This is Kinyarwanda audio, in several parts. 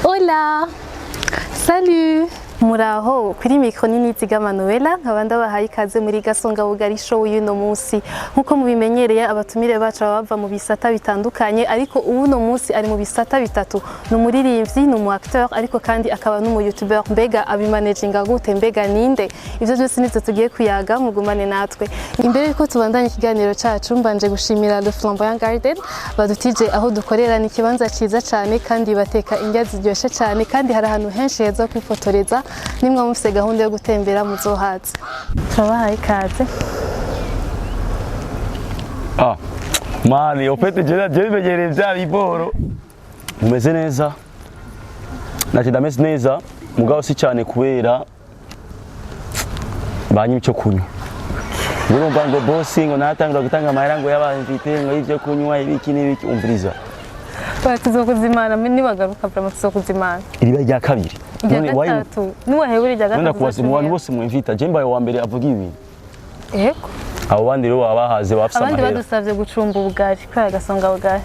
Hola! Salut! Muraho kuri mikro nini ziga Manuela nkabanda bahaye ikaze muri Gasongabugari show y'uno munsi nkuko mubimenyereye abatumire bacu bava mu bisata bitandukanye ariko ubu no munsi ari mu bisata bitatu no muririmbyi no mu acteur ariko kandi akaba no mu YouTuber mbega abimanaginga gute mbega ninde ivyo byose nitwe tugiye kuyaga mugumane natwe imbere yuko tubandanya ikiganiro cacu mbanje gushimira le Flamboyant Gardens badutije aho dukorera ni kibanza ciza cyane kandi bateka indya ziryoshe cyane kandi hari ahantu henshi heza kwifotoreza nimwe mufise gahunda yo gutembera muzohaza turabahaye ikaze mani ofete je begereye bya biboro umeze neza ndameze neza mugabo si cyane kubera banyi icyo kunywa urumva ngo bossing ngo natangira gutanga amahera ngo y'abamvite ngo ivyo kunywa ibiki n'ibiki umviriza tuzokuzimana nibagaruka bra tuzokuzimana iriba rya kabiri none gatatu niwaheburi rya gatatu ndakubaza mu bantu bose mwimvita je mbaye wa mbere avuga ibintu yego abo bandi rero babahaze bafisa amahera abandi badusavye gucumba ubugari kwa Gasongabugari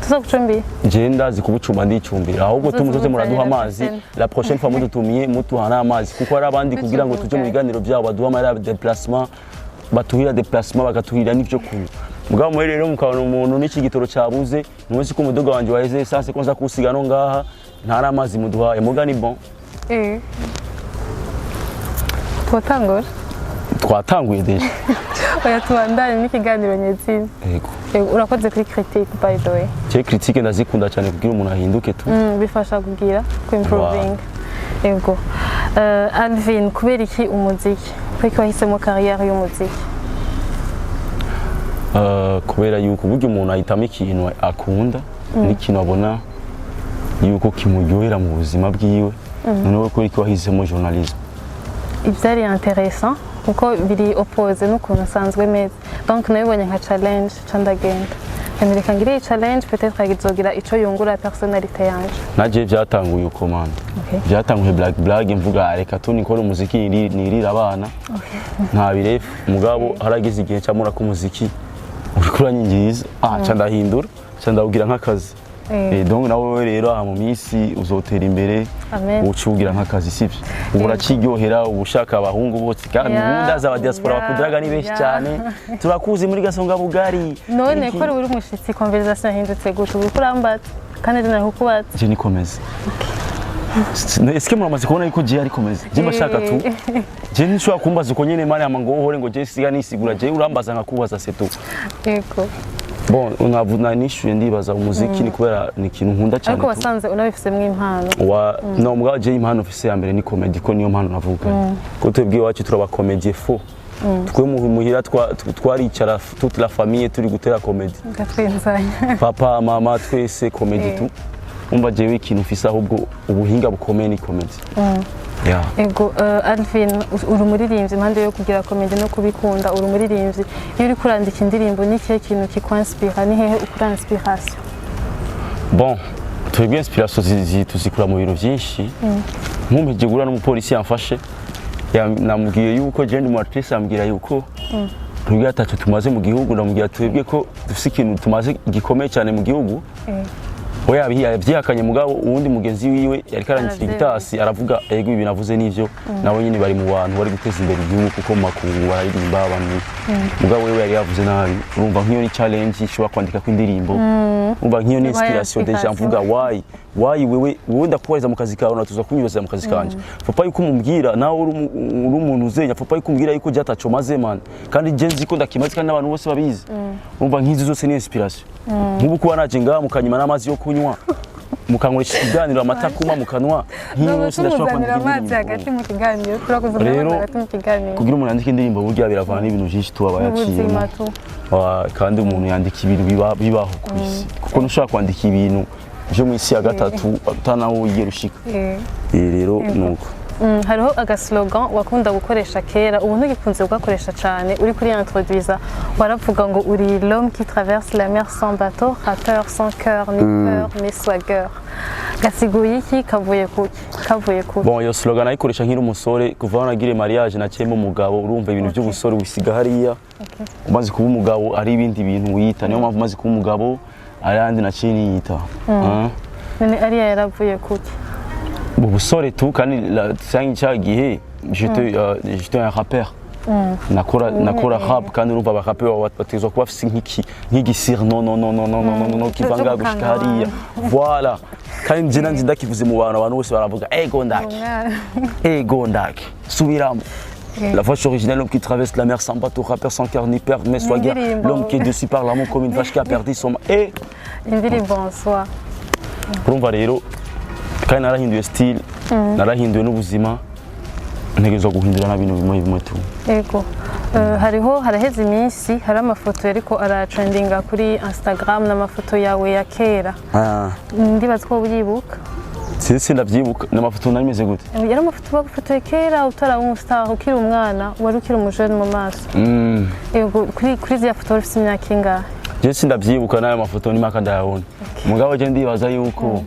tuzogucumbi je ndazi kubucumba ndicumbira ahubwo tumuzoze muraduha amazi la prochaine fois mudutumiye mutuhana amazi kuko ari abandi kugira ngo tuje mu biganiro byabo baduha amahera de déplacement batuhira déplacement bagatuhira n'ivyo kunywa mugabo mwe rero mukabona umuntu n'iki gitoro cyabuze ntuzi ko umudoga wanje waheze essence ko nza kusiga no ngaha ntara amazi muduhaye muga ni bon twatanguye deje oya tubandane n'ikiganiro nyezina yego urakoze kuri critique by the way je critique ndazikunda cyane kugira umuntu ahinduke tu bifasha kugira ku improving yego Alvin kubera iki umuziki kuko wahisemo carrière y'umuziki kubera yuko buryo umuntu ahitamo ikintu akunda n'ikintu abona yuko kimuryohera mu buzima bwiwe noneho kuri ko wahisemo journalisme ivyari intéressant kuko biri opposé n'ukuntu asanzwe meze donc nabibonye nka challenge candagenda Amerika ngire challenge peut-être agizogira ico yungura personnalité yanje naje byatanguye uko man byatanguye blague mvuga reka tuni ko umuziki nirira abana nta birefu mugabo haragize igihe cyamura ko umuziki urikuranyingiza candahindura candawugira nk'akazi donc nawe rero aha mu minsi uzotera imbere ucugira nk'akazi sivyo uraciryohera ubushaka abahungu bose kandi ndaza aba diaspora bakudiraga ni benshi cyane turakuzi muri Gasongabugari none ko uri umushitsi conversation hindutse gute ukurambata kandi nari kukubatse je nikomeze eske muramaze kubona yuko je ari komeze je bashaka tu je nshobora kumbaza uko nyene mari ama ngo uhore ngo je siga nisigura je urambaza nkakubaza setu yego bon unavuna nishuye ndibaza umuziki ni kubera ni ikintu nkunda cyane ariko wasanze unabifisemo impano no mugabo je impano ufise ya mbere ni comedy ko niyo mpano navuga ko twebwe wacu turaba comedy fo twe muhira twaricara toute la famille turi gutera comedy papa mama twese comedy tu umva jewe ikintu ufise ahubwo ubuhinga bukomeye ni comedy ego Alvin uri umuririmbyi impande yo kugira comedy no kubikunda uri umuririmbyi iyo uri kurandika indirimbo ni kihe kintu kikwanspira ni hehe ukura inspiration bon twebwe inspiration tuzikura mu biro byinshi nkumpeje gura n'umupolisi yamfashe namubwiye yuko je ndi mu artiste ambwira yuko twebwe atatu tumaze mu gihugu ndamubwira twebwe ko dufise ikintu tumaze gikomeye cyane mu gihugu oya byihakanye mugabo uwundi mugenzi wiwe yari karanyikira gitasi aravuga ego ibi navuze nivyo nabo nyine bari mu bantu bari guteza imbere igihugu kuko makungu baririmba abantu mugabo wewe yari yavuze nabi urumva nk'iyo ni challenge ishobora kwandika ku indirimbo urumva nk'iyo ni inspiration deja mvuga why wewe ndakubariza mu kazi kawe natuza kunyuza mu kazi kanje papa yuko mumbwira nawe uri umuntu uzenya papa yuko mumbwira yuko byataco maze man kandi je nzi ko ndakimaze kandi n'abantu bose babizi urumva nk'izi zose ni inspiration nk'ubu kuba naje ngaha mukanyuma n'amazi yo kunywa mukankoresha ikiganiro amata kuma mukanwa nk'iyo bose ndashobora kwandika amazi hagati mu kiganiro turakoze hagati mu kiganiro kugira umuntu yandike indirimbo burya biravana n'ibintu byinshi tuba bayaciyemo kandi umuntu yandika ibintu bibaho ku isi kuko ntushobora kwandika ibintu byo mu isi ya gatatu utanaho ugiye rushika rero nuko hariho agaslogan wakunda gukoresha kera ubu ntugikunze gukoresha cyane uri kuri introduisa waravuga ngo uri l'homme qui traverse la mer sans bateau rateur sans cœur ni peur ni swagger gasiguye iki kavuye kuki bon iyo slogan ayikoresha nkiri umusore kuva nagire mariage nakemo umugabo urumva ibintu by'ubusore wisiga hariya umaze kuba umugabo ari ibindi bintu wiyita niyo mpamvu umaze kuba umugabo arandi naciye niyita none ariya yaravuye kuki ubusore tu kandi cya gihe j'étais un rappeur nakora rap kandi urumva abarapeur batezwa kuba bafise nk'igisir no kivanga gushika hariya voilà kandi njye nanjye ndakivuze mu bantu bose baravuga Gondak subiramo. La vache originelle, l'homme qui traverse la mer sans bateau, rappeur sans cœur ni père, mais soit guerre. L'homme qui est dessus par l'amour comme une vache qui a perdu son mari. Indirimbo en soi. Urumva rero kandi narahinduye style, narahinduye n'ubuzima, ntegerezwa guhindura na bintu bimwe tu. Yego. Haraheze iminsi hari amafoto yariko aratrendinga kuri Instagram n'amafoto yawe ya kera. Ndibaza ko ubyibuka. Sisi ndavyibuka n'amafoto narimeze gute? Yari amafoto bagufotoye kera utara umustar ukiri umwana wari ukiri umujene mu maso. Yego kuri ziya foto ufite imyaka ingahe? Je sindavyibuka nayo mafoto ni maka ndayabona. Mugabo je ndibaza yuko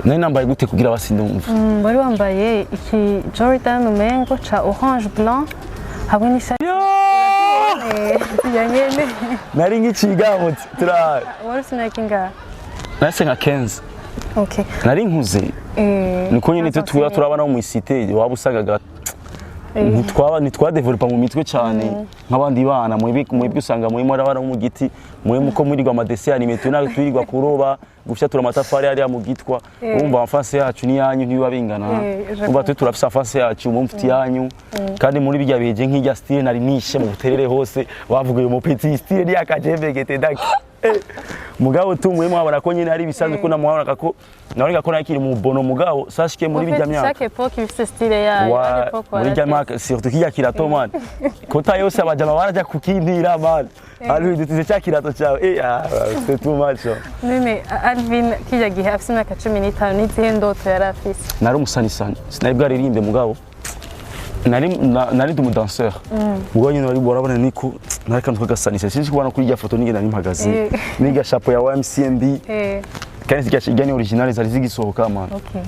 nari nambaye gute kugira basindumva? Wari wambaye iki Jordan umengo ca orange blanc hamwe n'ishati ya nyene. Nari nk'icigabo turara. Wari ufite imyaka ingahe? Nase nka 15. Okay. Nari nkuze. Niko nyene turabana mu cité waba usagaga ntitwadevelopa mu mitwe cyane nk'abandi bana mwebwe usanga muri abana mu giti muko murirwa amadesi anime tunaga turirwa kuroba gufyatura amatafari hariya mu gitwa umva enfance yacu ni yanyu ntibiba bingana umva turafise enfance yacu mu mfiti yanyu kandi muri bijya beje nk'ijya style nari nishe mu buterere hose bavuga uyu petit style ya kajebegete daki mugabo tumwe mwabona ko nyine ari bisanzwe ko namubona ko nawe ko nakiri mu bono mugabo sashike muri bijya myaka chaque époque bifite style yayo muri bijya myaka surtout kijya kirato man ko tayo yose abajama baraja kukintira man ari dutize cya kirato cyawe c'est too much none Alvin kijya gihe afite imyaka 15 n'izihe ndoto yari afise nari umusanisani sinari bwaririmbe mugabo nari du danseur ubwo nyine bari borabona niko nari kantu kagasanise sinzi kubona kuri ya foto nigenda mpagaze niga chapeau ya MCMB kandi zigashiganye original zari zigisohoka man okay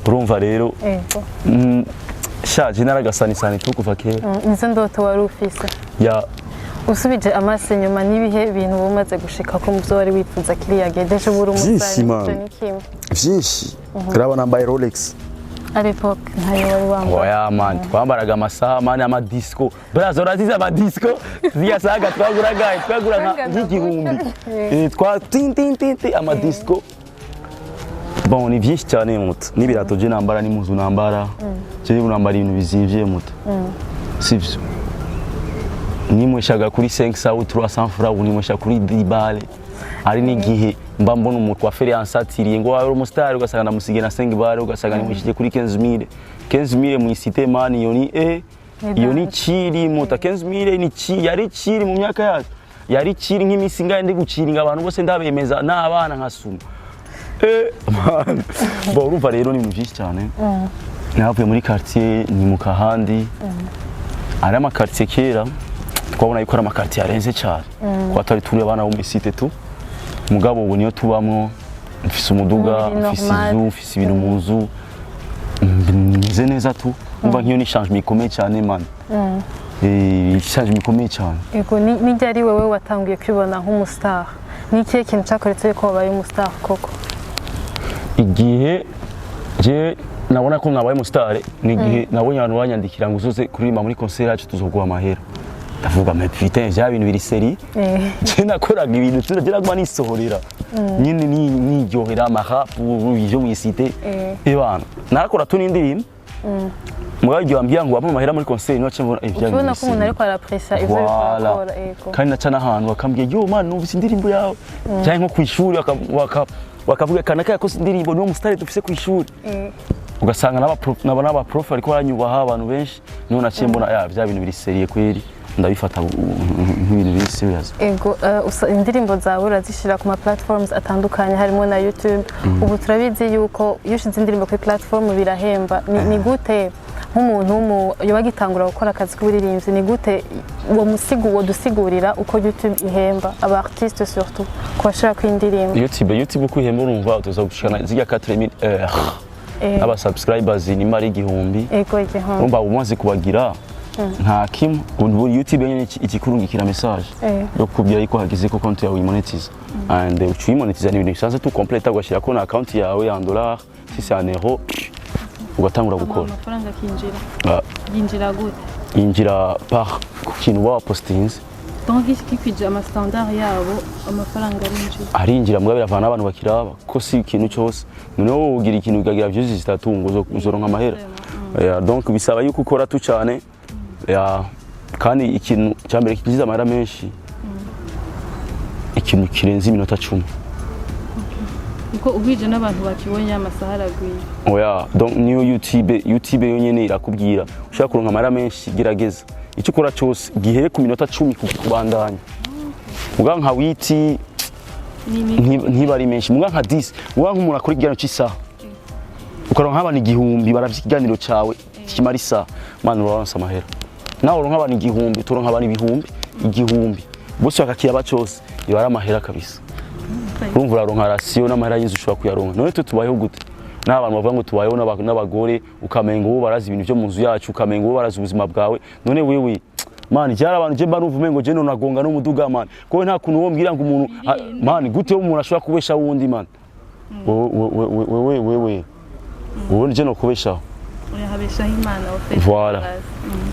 urumva rero shaje naragasanisane tukuva kera nizo ndoto wari ufise ya usubije amaso nyuma nibihe bintu bumaze gushika ko muvyo wari wifuza kiriya gedeje buri umusani vyinshi turabona nambaye Rolex à l'époque ntayo wari wambaye oya man twambaraga amasaha man amadisco brazo uraziza amadisco ziyasaga twagura nk'igihumbi twa tintintinti amadisco bon ni vyinshi cyane muto n'ibirato je nambara n'impuzu nambara je nambara ibintu bizimvye muto sivyo nimweshaga kuri 500 ou 300 francs nimwesha kuri 10 balles ari n'igihe mba mbona umuntu wa feri ansatiriye ngo wari umustar ugasanga namusige na 5 balles ugasanga nimwishije kuri 15000 mu isite man iyo ni chiri muta 15000 ni chi yari chiri mu myaka yacu yari chiri nk'imisi ngaye ndi guciringa abantu bose ndabemeza n'abana nkasuma bo urumva rero ni byinshi cyane navuye muri quartier ni mu kahandi ari ama quartier kera twabona yuko ari ama quartier arenze cyane kwa tari turi abana bo mu site tu mugabo ubu niyo tubamwo mfise umuduga mfise ibintu mu nzu nize neza tu umva nk'iyo ni changement ikomeye cyane man changement ikomeye cyane ego ni ryari wewe watangiye kwibona nk'umustar n'ikihe kintu cyakoretse ko wabaye umustar koko igihe je nabona ko mwabaye umustar ni igihe nabonye abantu banyandikira ngo uzoze kuririmba muri concert yacu tuzoguha amahera ndavuga mais putain vya bintu biri seri je nakoraga ibintu turagira ngo nisohorera nyine niryohera amaha ivyo mwisite ebana narakora tu n'indirimbo mugabo wambia ngo amahera muri concert no cyo ivya ubona ko umuntu ariko arapressa ivyo akora ego kandi nacana ahantu bakambye yo man numvise indirimbo yawe cyangwa nko kwishuri bakavuga kanaka yakoze indirimbo niwo mustar dufise kwishuri ugasanga n'aba prof ariko baranyubaha abantu benshi niho naciye mbona vya bintu biri serie kweri ndabifata nk'ibintu biri serious ego indirimbo zawe urazishira ku ma platforms atandukanye harimo na YouTube ubu turabizi yuko iyo ushize indirimbo kuri platform birahemba ni gute nk'umuntu yobagitangura gukora akazi k'uburirimbyi ni gute uwo musigo wo dusigurira uko YouTube ihemba aba artistes surtout kubashira ku indirimbo YouTube uko ihemba urumva tuza gushikana ziga 4000 heures aba subscribers ni mari igihumbi ego igihumbi urumva umaze kubagira nta kimwe ubu YouTube nyene ikikurungikira message yo kubwira yuko hagize ko konti yawe imonetize and ucimonetize ni ibintu bisanzwe tu complete agashira ko na account yawe en dollars si c'est en euro ugatangura gukora amafaranga kinjira yinjira gute yinjira par kintu wa postings donc iki kwije ama standard yabo amafaranga arinjira mugabo biravana abantu bakiraba ko si ikintu cyose noneho ugira ikintu ugagira byose zitatungo uzoronka amahera donc bisaba yuko ukora tu cyane kandi ikintu cyambere kigize amahera menshi ikintu kirenze iminota 10 uko ubije n'abantu bakibonye amasaha aragwiye donc niyo YouTube yonyene irakubwira ushaka kuronka amahera menshi gerageza icyo ukora cyose gihere ku minota 10 kubandanya muga nka witi ntibari menshi muga nka 10 muga nk'umuntu akora ikiganiro cy'isaha ukaronka abantu igihumbi baravye ikiganiro cyawe kimara isaha man uronka amahera nawe uronka abantu igihumbi turonka abantu igihumbi bose bakakiyaba cyose ibara amahera kabisa urumva uraronka ratio n'amahera y'inzu ushobora kuyaronka none tubayeho gute n'abantu bavuga ngo tubayeho n'abagore ukamenga uwo barazi ibintu byo mu nzu yacu ukamenga uwo barazi ubuzima bwawe none wewe man cyara abantu je mba numva ngo je nonagonga n'umuduga man ko nta kuntu wo mbwira ngo umuntu man gute umuntu ashobora kubesha wundi man wewe je no kubesha yahabesha Imana ofete voilà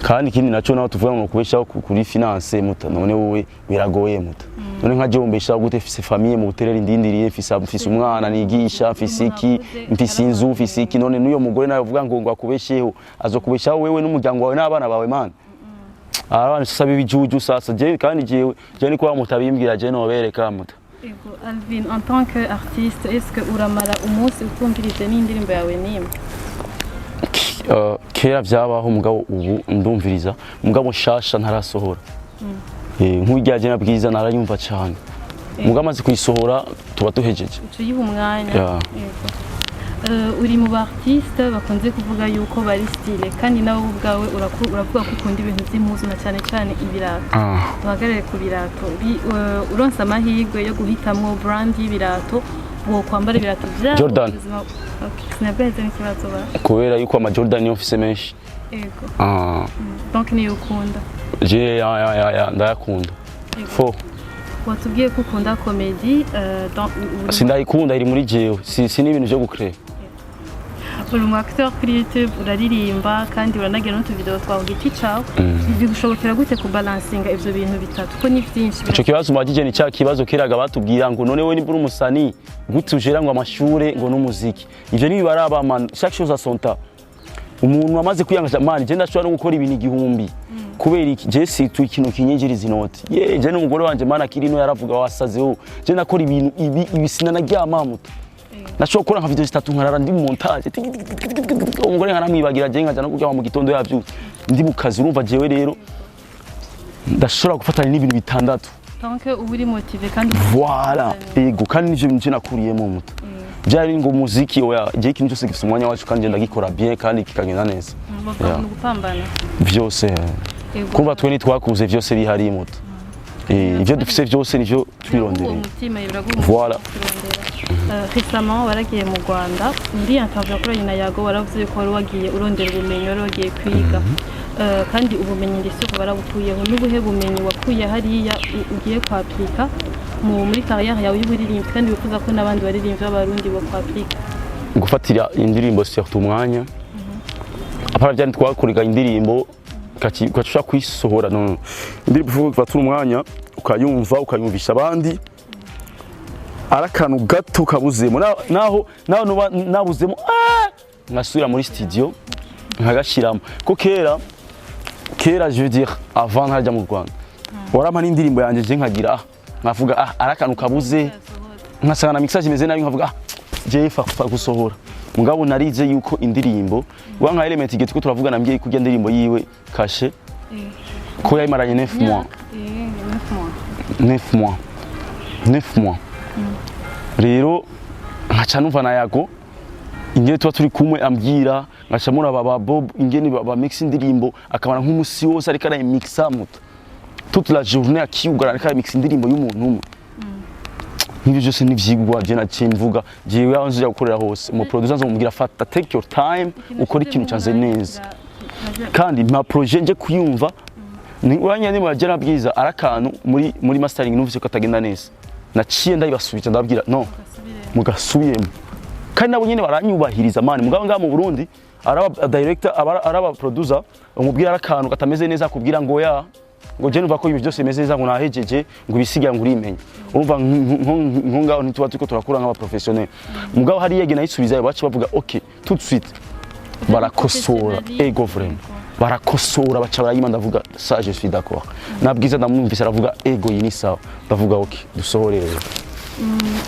kandi kindi naco naho tuvuga ngo kubesha kuri finance muta none wowe biragoye muta none nka je umbesha gute mfise famille mu buterera indindiriye mfise umwana nigisha mfise iki mfise inzu mfise iki none n'uyo mugore nawe uvuga ngo akubesheho azokubeshaho wewe n'umuryango wawe n'abana bawe man abana sabe bijuju sasa je kandi je niko mutabimbwira je no bereka muta Ego Alvin en tant que artiste est-ce que uramara umunsi ukumvirije n'indirimbo yawe nimwe kera byabaho mugabo ubu ndumviriza mugabo shasha ntarasohora nk'ujyaje na Bwiza narayumva cyane mugabo amaze kuyisohora tuba tuhejeje uciye umwanya uri mu artiste bakunze kuvuga yuko bari style kandi nawe ubwawe uravuga ko ukunda ibintu by'impuzu na cyane cyane ibirato uhagarare ku birato uronsa amahirwe yo guhitamwo brand y'ibirato wo kwambara ibirato bya Jordan sinabeze n'ikibazo ba kubera yuko ama Jordan yo mfise menshi donc niyo ukunda je ndayakunda fo watubwiye ko ukunda comedy sindayikunda iri muri jewe si n'ibintu byo gukrea uri umu acteur kuri YouTube uraririmba kandi uranagira n'utuvideo twawe giti cawe bigushobokera gute kubalansinga ivyo bintu bitatu ko ni byinshi ico kibazo mwagije ni cya kibazo keraga batubwira ngo none we ni buri umusani gute ujera ngo amashure ngo n'umuziki ivyo ni bibaraba man chaque chose à son temps umuntu amaze kwiyangaza man je ndashobora no gukora ibintu igihumbi kubera iki je situ ikintu kinyinjiriza inoti je n'umugore wanje man akiri no yaravuga wasazeho je nakora ibintu ibi sinanaryama muto nashobora gukora nka video zitatu nkarara ndi mu montage umugore nkaramwibagira je nkaja no kuryama mu gitondo yavyutse ndi mu kazi urumva jewe rero ndashobora gufatanya n'ibintu bitandatu donc uburi motive kandi voilà ego kandi nivyo bintu nakuriyemo muto byari ngo muziki oya je ikintu cyose gifite umwanya wacu kandi ndagikora bien kandi kikagenda neza gupambana byose kumva twe nitwakuze byose bihari muto ivyo dufise byose nivyo twirondera voilà récemment waragiye mu Rwanda muri interview yakoranye na Yago waravuze ko wari wagiye urondera ubumenyi wari wagiye kwiga kandi ubumenyi ndetse barabukuyeho n'ubuhe bumenyi wakuye hariya ugiye kwaplika muri carrière yawe y'uburirimbi kandi wifuza ko n'abandi baririmbi b'abarundi bo kwaplika gufatira indirimbo surtout umwanya apara byane twakuriga indirimbo ukashaka kwisohora no indirimbo ufatira umwanya ukayumvisha abandi arakantu gato kabuzemo naho nabuzemo nkasubira muri studio nkagashiramo ko kera je veux dire avant ntajya mu Rwanda warampa n'indirimbo yanjye je nkagira nkavuga arakantu kabuze nkasanga na mixage imeze nabi nkavuga je fa gusohora mugabo narize yuko indirimbo wa nka element igiti ko turavugana mbye kujya indirimbo yiwe kashe ko yayimaranye 9 mois rero nkaca numva na Yago ingene tuba turi kumwe ambwira ngaca muri aba Bob ingene ba mix indirimbo akabana nk'umusi wose ariko ara mixa muto toute la journée akiyugara ariko ara mix indirimbo y'umuntu umwe n'ibyo byose nivyigwa je naciye mvuga jewe aho nzija gukorera hose mu producer nzomubwira fata take your time ukora ikintu cyanze neza kandi ma projet nje kuyumva ni uranya ni muragera Bwiza arakantu muri mastering numvise ko atagenda neza naciye ndabasubiza ndababwira no mugasubiyemo kandi nabo nyene baranyubahiriza mani mugabo ngaha mu Burundi araba director araba producer umubwira arakantu katameze neza kubwira ngo ya ngo je numva ko ibi byose bimeze neza ngo nahejeje ngo ibisiga ngo urimenye urumva ngaho ntituba turiko turakura nk'aba professionnel mugabo hari yege nayisubizayo bacu bavuga okay tout de suite barakosora ego vraiment barakosora baca barayima ndavuga ça je suis d'accord na Bwiza ndamwumvise aravuga ego yini sawa ndavuga okay dusohore rero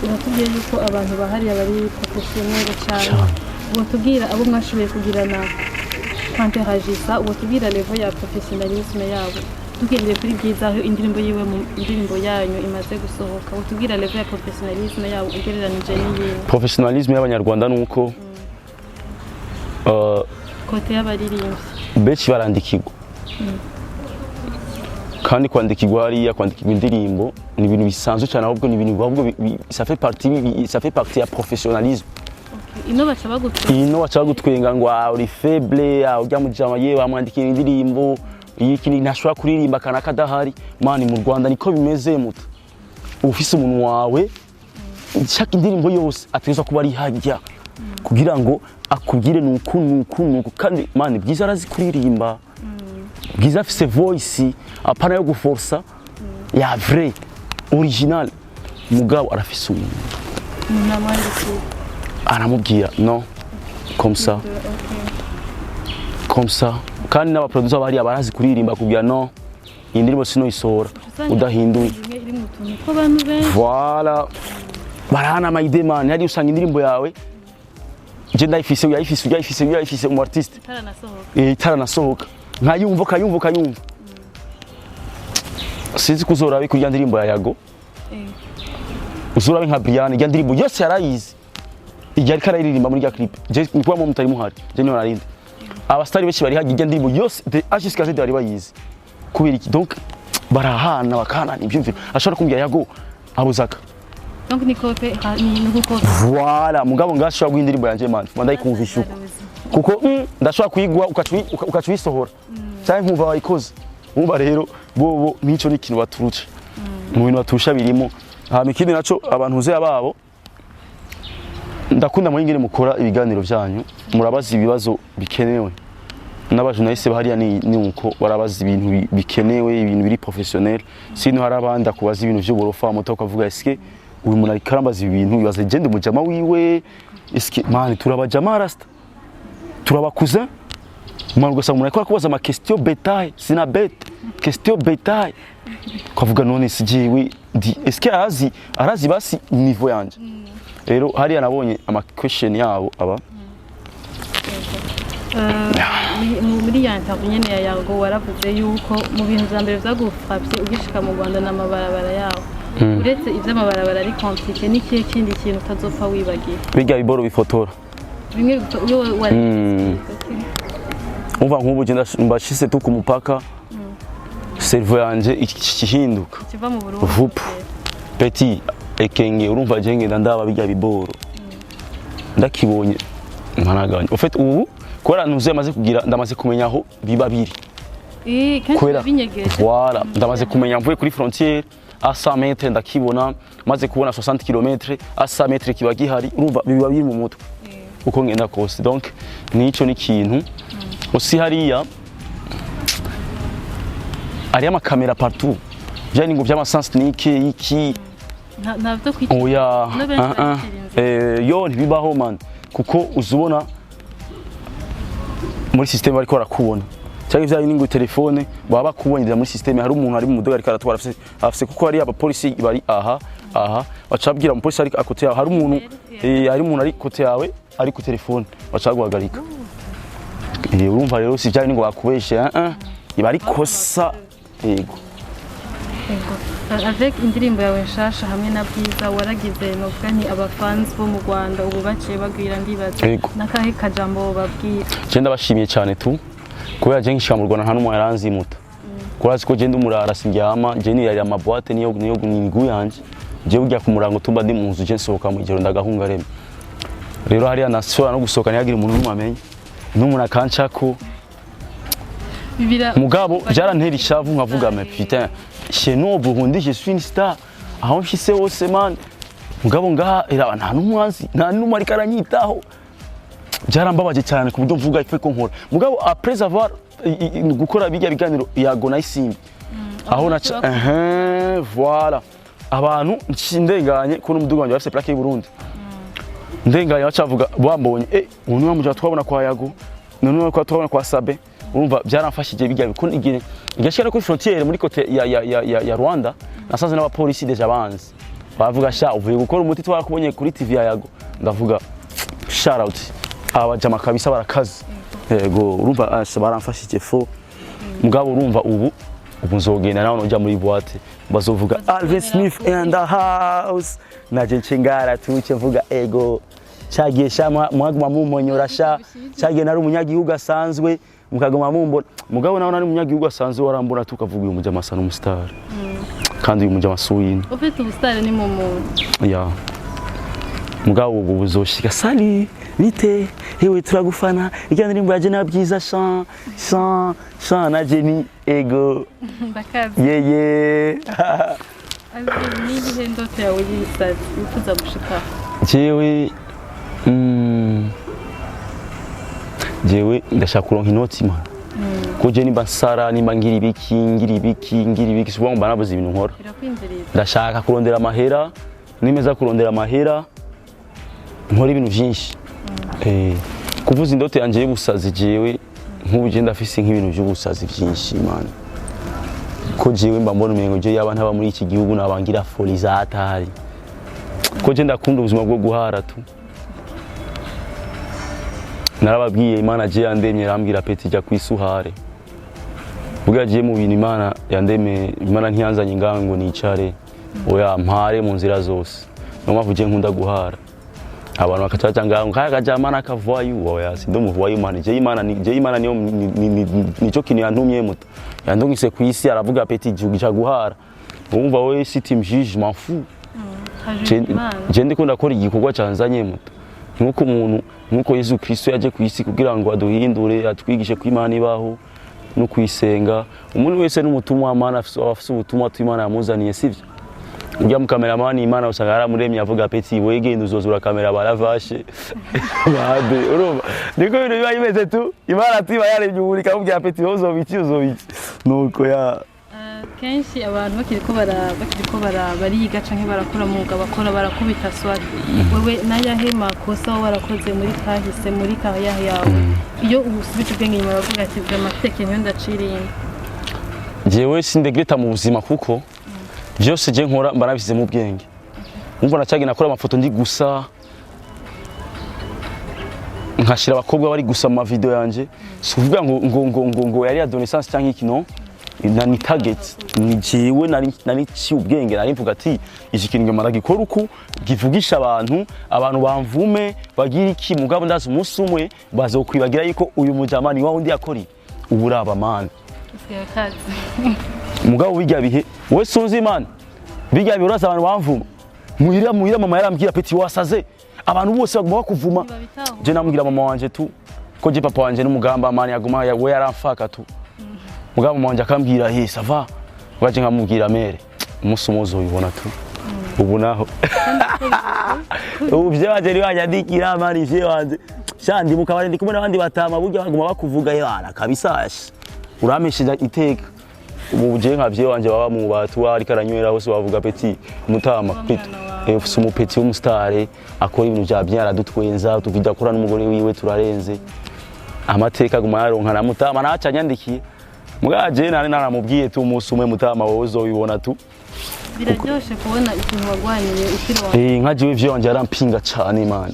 uratubwiye yuko abantu bahariya bari professionnel cyane ubutubwira abo mwashoboye kugirana interagisa ubutubwira level ya professionnalisme yabo tugendeye kuri Bwiza aho indirimbo yiwe mu indirimbo yanyu imaze gusohoka ubutubwira level ya professionnalisme yabo ugereranije n'iyi professionnalisme y'abanyarwanda nuko kote y'abaririmbyi benshi barandikirwa kandi kwandikirwa hariya kwandikirwa indirimbo ni ibintu bisanzwe cyane ahubwo ni ibintu ahubwo ça fait partie ya professionnalisme. Ino baca bagutwenga ngo uri faible ujya mu jama yewe amwandikira indirimbo iki ntashobora kuririmba kana kadahari mani mu Rwanda niko bimeze muta ufise umuntu wawe shaka indirimbo yose ateza kuba ari hajya kugira ngo akubwire nuku kandi mani Bwiza arazi kuririmba Bwiza afise voice apana yo guforsa ya vrai original mugabo arafise umuntu aramubwira no comme ça kandi n'abaproducer bari abarazi kuririmba kugira no indirimbo sino isora udahinduye voilà barana maide man yari usanga indirimbo yawe je ndayifise umu artiste itaranasohoka nkayumva sinzi kuzorabe kurya indirimbo ya Yago uzorabe nka Brian irya ndirimbo yose yarayizi igihe ariko araririmba muri ya clip je nikuba mu mutari muhari je niho narinde abastari benshi bari hagiye ndirimbo yose de jusqu'à ce bari bayizi kubera iki donc barahana bakana ibyumviro ashobora kumbya Yago abuzaka donc nikope ni gukora voilà mugabo ngashobora guhindirimbo yanje man ndayikumvisha uko kuko ndashobora kuyigwa ukacuyisohora cyane nkumva bayikoze umva rero bo nico ni kintu baturuce mu bintu baturusha birimo ikindi naco abantu uze ababo ndakunda muri ngene mukora ibiganiro byanyu murabaza ibibazo bikenewe n'abajournaliste bahariya ni uko barabaza ibintu bikenewe ibintu biri professionnel sino harabanda kubaza ibintu by'uborofa moto ukavuga eske uyu muntu arikarambaza ibintu bibaze gende umujama wiwe eske mani turabajama rasta turabakuza mwana gusanga umuntu akora kubaza ama question betail sina bête question betail ukavuga none sigiwe eske arazi basi niveau yanje rero hariya nabonye ama question yabo aba muri ya interview nyene ya Yago waravuze yuko mu bintu bya mbere byagufapye ugishika mu Rwanda n'amabarabara yawo uretse ivy'amabarabara ari compliqué n'ikihe kindi kintu utazopfa wibagiye biga biboro bifotora bimwe yo wari umva nk'ubu je mbashise tu ku mupaka servo yanje ikihinduka kiva mu Burundi vup petit ekenge urumva jenge ndaba biga biboro ndakibonye mpanaganye en fait ubu kora nuze amaze kugira ndamaze kumenya aho biba biri kandi binyegeje voilà ndamaze kumenya mvuye kuri frontière à 100 mètres ndakibona maze kubona 60 km à 100 mètres kiba gihari urumva biba biri mu mutwe uko ngenda kose donc nico ni kintu aussi hariya ari ama camera partout byani ngo byama sans nike iki ntabwo kwita oya yo ntibibaho man kuko uzubona muri system bariko barakubona cyangwa ivyaye ningo telefone baba bakubonyera muri system hari umuntu ari mu mudoga ariko aratwara afise kuko hari abapolisi bari aha bacabwira umupolisi ari akote yawe hari umuntu ari kote yawe ari ku telefone bacaguhagarika urumva rero si byari ningo bakubeshe iba ari kosa yego avec indirimbo yawe nshasha hamwe na Bwiza waragize novuga ni abafans bo mu Rwanda ubu baciye bagwira ndibaza nakahe kajambo babwira je ndabashimiye cyane tu kubera je ngishika mu Rwanda nta numwe yaranzimuta kurazi ko je ndumurara singyama je ni yari amaboite niyo ningu yanje je burya ku murango tumba ndi munzu je nsohoka mu ijoro ndagahunga reme rero hariya nasora no gusohoka ntiyagira umuntu n'umamenye n'umuntu akancako mugabo byarantera ishavu nkavuga mais putain chez nous au Burundi je suis une star aho nshise hose man mugabo ngaha era nta numwanzi nta numwe ari karanyitaho byarambabaje cyane ku buryo mvuga ife ko nkora mugabo après avoir gukora bijya biganiro Yago na Isimbi aho na voilà abantu ndenganye ko n'umudugu wanje bafite plaque y'u Burundi ndenganye bacavuga bambonye umuntu wamuja twabona kwa Yago none ko twabona kwa Sabe urumva byaramfashije bijya biko igashira kuri frontière muri côté ya Rwanda nasanze n'abapolisi deja banzi bavuga sha uvuye gukora umuti twarakubonye kuri TV ya Yago ndavuga shout out abajama kabisa barakaze yego urumva baramfashije fo mugabo urumva ubu nzogenda nawe nojya muri boîte bazovuga ALVIN SMITH in the house naje nchingara tuce mvuga ego cyagiye sha mwaguma mumonyora sha cyagiye nari umunyagihugu asanzwe mukaguma mumbona mugabo nawe nari umunyagihugu asanzwe warambona tukavuga uyu mujama asa n'umustar kandi uyu mujama suwini ufite ubustar ni mu ya mugabo ubu buzoshika sali bite hewe turagufana ijya ndirimbo yaje na Bwiza sha na Jenny ego bakazi yeye ni gihe ndoto yawe yisaza ufuza gushika jewe ndashaka kuronka inoti man ko je nimba nsara nimba ngira ibiki subwo mba nabuze ibintu nkora ndashaka kurondera amahera nimeza kurondera amahera nkora ibintu byinshi kuvuza indoto yanje y'ubusazi jewe nk'ubuje ndafise nk'ibintu by'ubusazi byinshi man ko jewe mba mbona umengo je yaba ntaba muri iki gihugu nabangira foliza atari ko je ndakunda ubuzima bwo guhara tu narababwiye Imana je yandemye rambwira peti jya kwisuhare ubwo je mu bintu Imana yandemye Imana ntiyanzanye ngango nicare oya mpare mu nzira zose no mavuje nkunda guhara abantu bakacaca ngango kajamana kavayu oya sindo muvayu man je Imana niyo nico kintu yantumye muto yandungise ku isi aravuga peti jya guhara umva we city mjije m'en fous je ndikunda kora igikorwa canzanye muto nuko umuntu nuko Yesu Kristo yaje ku isi kugira ngo aduhindure atwigishe ku Imana ibaho no kwisenga umuntu wese n'umutumwa w'Imana afise ubutumwa tw'Imana yamuzaniye sivyo ujya mu cameraman Imana usanga aramuremye avuga peti wegenda uzozura kamera baravashe bade urumva niko ibintu biba bimeze tu Imana tiba yaremye uburi kamubwira peti uzobiki nuko ya kenshi abantu bakiriko bariga canke barakora muga bakora barakubita swati wewe nayahe makosa warakoze muri kahise muri kaya yawe iyo ubusubije ubwenge nyuma bavuga ati bwa mateke nyo ndaciriye jewe sindegreta mu buzima kuko byose je nkora mbarabize mu bwenge umva nacagi nakora amafoto ndi gusa nkashira abakobwa bari gusa mu video yanje suvuga ngo yari adolescence cyangwa ikino ni target ni jewe nari ci ubwenge nari mvuga ati iki kintu ngamara gikora uku givugisha abantu bamvume bagira iki mugabo ndazi umunsi umwe bazokwibagira yuko uyu mujamani wa undi yakori uburaba man mugabo bijya bihe we sunzi man bijya bihe uraza abantu bamvuma muhira mama yarambwira peti wasaze abantu bose baguma bakuvuma je namubwira mama wanje tu ko je papa wanje n'umugamba man yaguma we yaramfaka tu mugabo mama wanje akambwira he sava waje nkamubwira mere umunsi umuzo ubibona tu ubu naho ubu byaje riwanyandikira mari je wanje shandi mukabare ndi kumwe n'abandi batama burya baguma bakuvuga yana kabisa urameshije iteka ubu je nkavye wanje baba mu batu ari karanywera hose bavuga peti mutama peti ufise umupeti w'umustare akora ibintu bya byara dutwenza tuvida kora n'umugore wiwe turarenze amateka guma yaronka na mutama naca nyandikiye mugaje nane naramubwiye tu umunsi umwe mutama wowe uzobibona tu biraryoshe kubona ikintu wagwaniye ukiri nka jiwe vyo wanje arampinga cyane man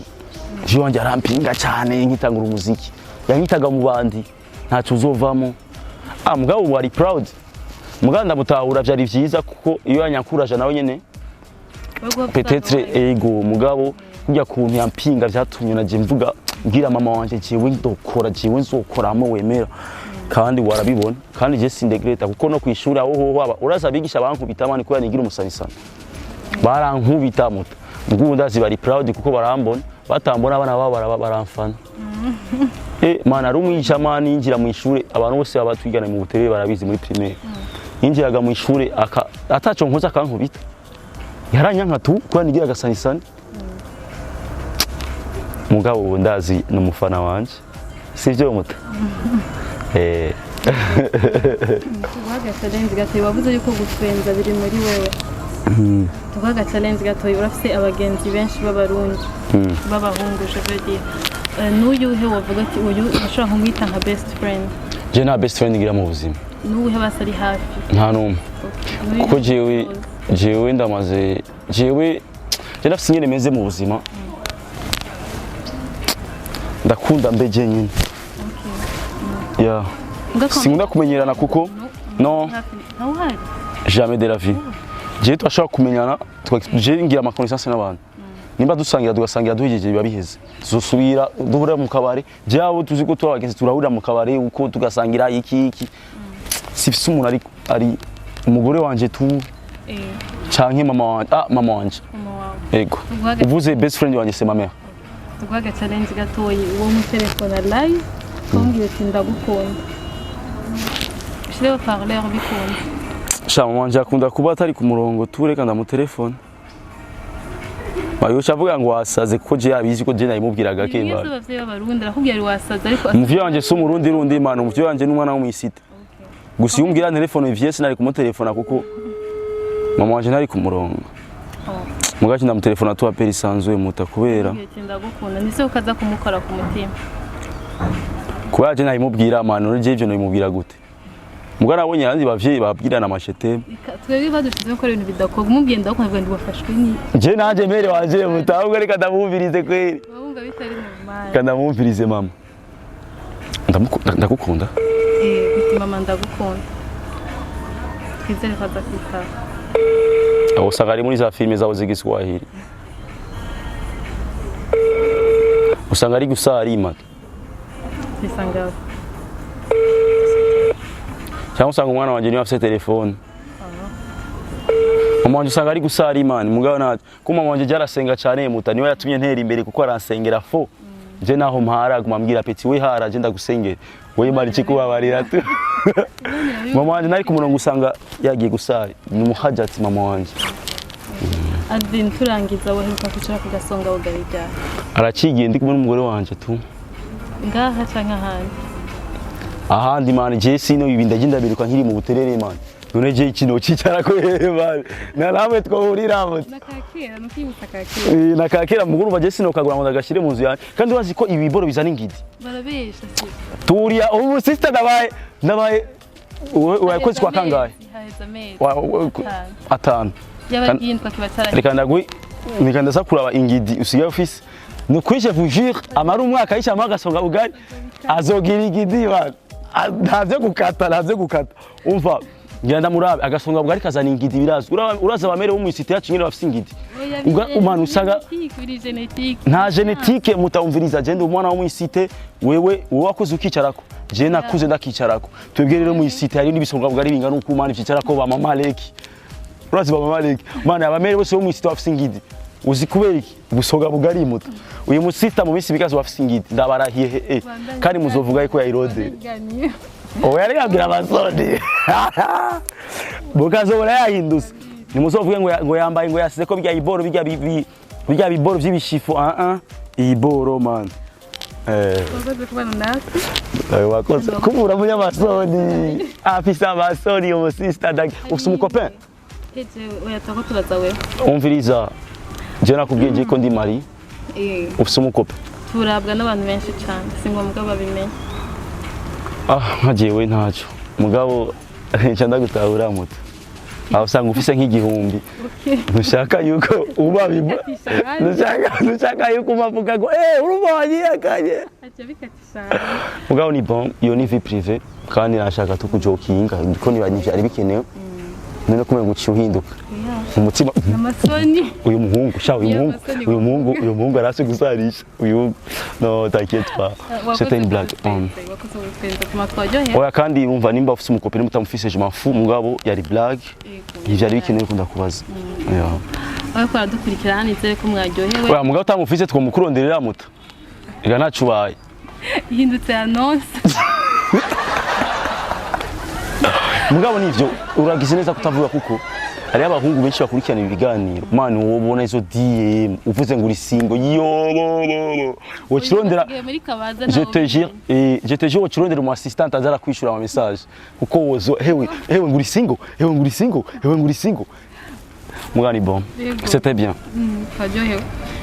vyo wanje arampinga cyane nkitangura umuziki yanyitaga mu bandi ntacu uzovamo mugabo wari proud mugabo ndamutahura byari vyiza kuko iyo yanyakuraje nawe nyene peut-être ego mugabo kujya kuntu yampinga byatumye naje mvuga ngira mama wanje jewe ndokora jewe nzokoramo wemera kandi warabibona kandi je sindegreta kuko no kwishura aho aba uraza bigisha bankubita mani ko yanigira umusanisana barankubita muta ubwo ndazi bari proud kuko barambona batambona abana babo baramfana mana ari umwigisha mani yinjira mu ishure abantu bose baba twigana mu buterere barabizi muri primaire yinjiraga mu ishure ataco nkoza akankubita yaranyanka tu kwa nigira gasanisani mugabo ndazi n'umufana wanje sivyo muta tugaga challenge gatoyi wavuze yuko gutwenza biri muri wewe tugaga challenge gatoyi urafise abagenzi benshi b'abarundi b'abahungu je veux dire n'uyuhe wavuga ati uyu ashobora kumwita nka best friend je na best friend ngira mu buzima n'uwuhe basari hafi nta numwe kuko jewe ndamaze jewe nafise nyene meze mu buzima ndakunda mbeje nyine ya sinkunda kumenyerana kuko no jamais de la vie je twashaka kumenyana je ngira ama connaissance n'abantu nimba dusangira tugasangira duhejeje biba biheze tuzosubira duhura mu kabare jabo tuzi ko twabagenzi turahurira mu kabare uko tugasangira iki sifise umuntu ari umugore wanje tu canke mama wanje ego uvuze best friend wanje c'est ma mère tugaga challenge gatoyi uwo mu telefone live kumbwira ati ndagukunda ushire parleur bikunda sha mama wanje akunda kuba atari ku murongo tureka ndamu telefone Mayo chavuga ngo wasaze kuko je yabizi ko je nayimubwiraga kemba. Yesu bavye b'abarundi arakubwira ari wasaze ariko umuvyo wanje so murundi rundi mano umuvyo wanje n'umwana wo mwisite. Gusa yumbwira telefone vyese nari kumutelefona kuko mama wanje nari ku murongo. Mugaci ndamutelefona tu aperi sanzwe muta kubera. Ndagukunda nise ukaza kumukora ku mutima. Kuba je nayimubwira mano je ivyo nayimubwira gute. Mugana abonye handi bavyeyi babwirana amashete. Twebwe badushize ko ibintu bidakorwa umubwiye ndakunda ngo wafashwe ni. Je naje mere wanje mutabwo reka ndamumvirize kweri. Wumva bitari normal. Kandi ndamumvirize mama. Ndagukunda. Biti mama ndagukunda. Twizere ko azakita. Aho sagari muri za filime zawo z'igiswahili. Usanga ari gusarima. Bisanga. Cyangwa usanga umwana wanje niwe afite telefone. Mama wanje usanga ari gusara imana mugabo naje ko mama wanje jarasenga cyane muta niwe yatumye ntera imbere kuko aransengera fo je naho mpara gumambwira peti we hara je ndagusengera we mari kikubabarira tu mama wanje nari kumurongo usanga yagiye gusara ni muhajati mama wanje Alvin turangiza waheruka kwicara ku Gasongabugari ryari aracigiye ndi kumwe n'umugore wanje tu ngaha canka handi ahandi mani je sino ibinda ginda biruka nkiri mu buterere mani none je ikino cicara ko mani naramwe twahurira muti nakakera nukibutsa kakera nakakera muguru baje sino kagura ngo ndagashire mu nzu yanjye kandi urazi ko ibiboro bizana ingidi barabesha si turiya ubu sister nabaye wakoze kwa kangahe atanu yabagindwa kibatara reka ndagwi nikanda sakuraba ingidi usigaye office nukwishe vous jure amara umwaka yisha Gasongabugari azogira ingidi bana ntavyo gukata umva ngenda murabe Gasongabugari kazana ingidi birazwi uraza bamere bo mu cité yacu nyine bafite ingidi umwana usanga nta genetique mutawumviriza je ndi umwana wo mu cité wewe wakoze ukicarako je nakuze ndakicarako twebwe rero mu cité hari n'ibisongabugari bingana uko umwana ikicarako ba mama Leki urazi ba mama Leki mana abamere bose bo mu cité bafite ingidi uzi kubera iki Gasongabugari muta uyu musita mu misi bikazo bafite ingidi ndabarahiye kandi muzovuga ko yayirode oya reka abasoni bukazobora yahindutse nimuzovuge ngo yambaye ngo yasize ko bijya iboro bijya biboro by'ibishifu iboro man wakoze kubana nasi wakoze kubura muri amasoni afise amasoni yo sister dag ufise umucopain oya tako turaza we umviriza je nakubwiye nje ko ndi mari ufise umucopain turabwa n'abantu benshi cyane singombwa babimenye nkajewe ntacyo mugabo nca ndagutahura muto aho usanga ufise nk'igihumbi ntushaka yuko uba ntushaka yuko umavuga ngo urumva wanyiyakanye mugabo ni bon iyo ni vie privée kandi nashaka tukujokinga ko nibyari bikenewe none kumenya guci uhinduka umutima amasoni uyu muhungu sha uyu muhungu arase gusarisha uyu no t'inquiète pas c'était une blague oya kandi urumva nimba ufise umukopere mutamufise je m'en fous mugabo yari blague ivyari bikenewe kunda kubaza ariko aradukurikirana nizere ko mwaryohewe oya mugabo utamufise two mukuronderera muta ega nacu baye ihindutse annonce. Mugabo nivyo uragize neza kutavuga kuko hari abahungu benshi bakurikirana ibiganiro man wobona izo DM uvuze ngo uri single yo wokirondera je te jure wokirondera mu assistant azara kwishura ama message kuko wozo hewe ngo uri single mugani bon c'était bien faryohewe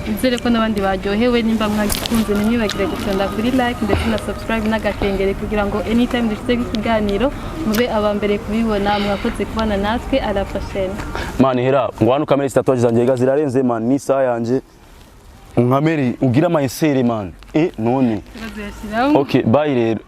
nizere ko nabandi baryohewe nimba mwagikunze nimwibagire gukanda kuri like ndetse na subscribe n'agakengere kugira ngo anytime dufite ikiganiro mube abambere kubibona mwakoze kubana natwe à la prochaine man hera ngwanu kamera tatouage zanje zirarenze man ni saa yanje nkameri ugira ama insere man none Okay, okay bye rero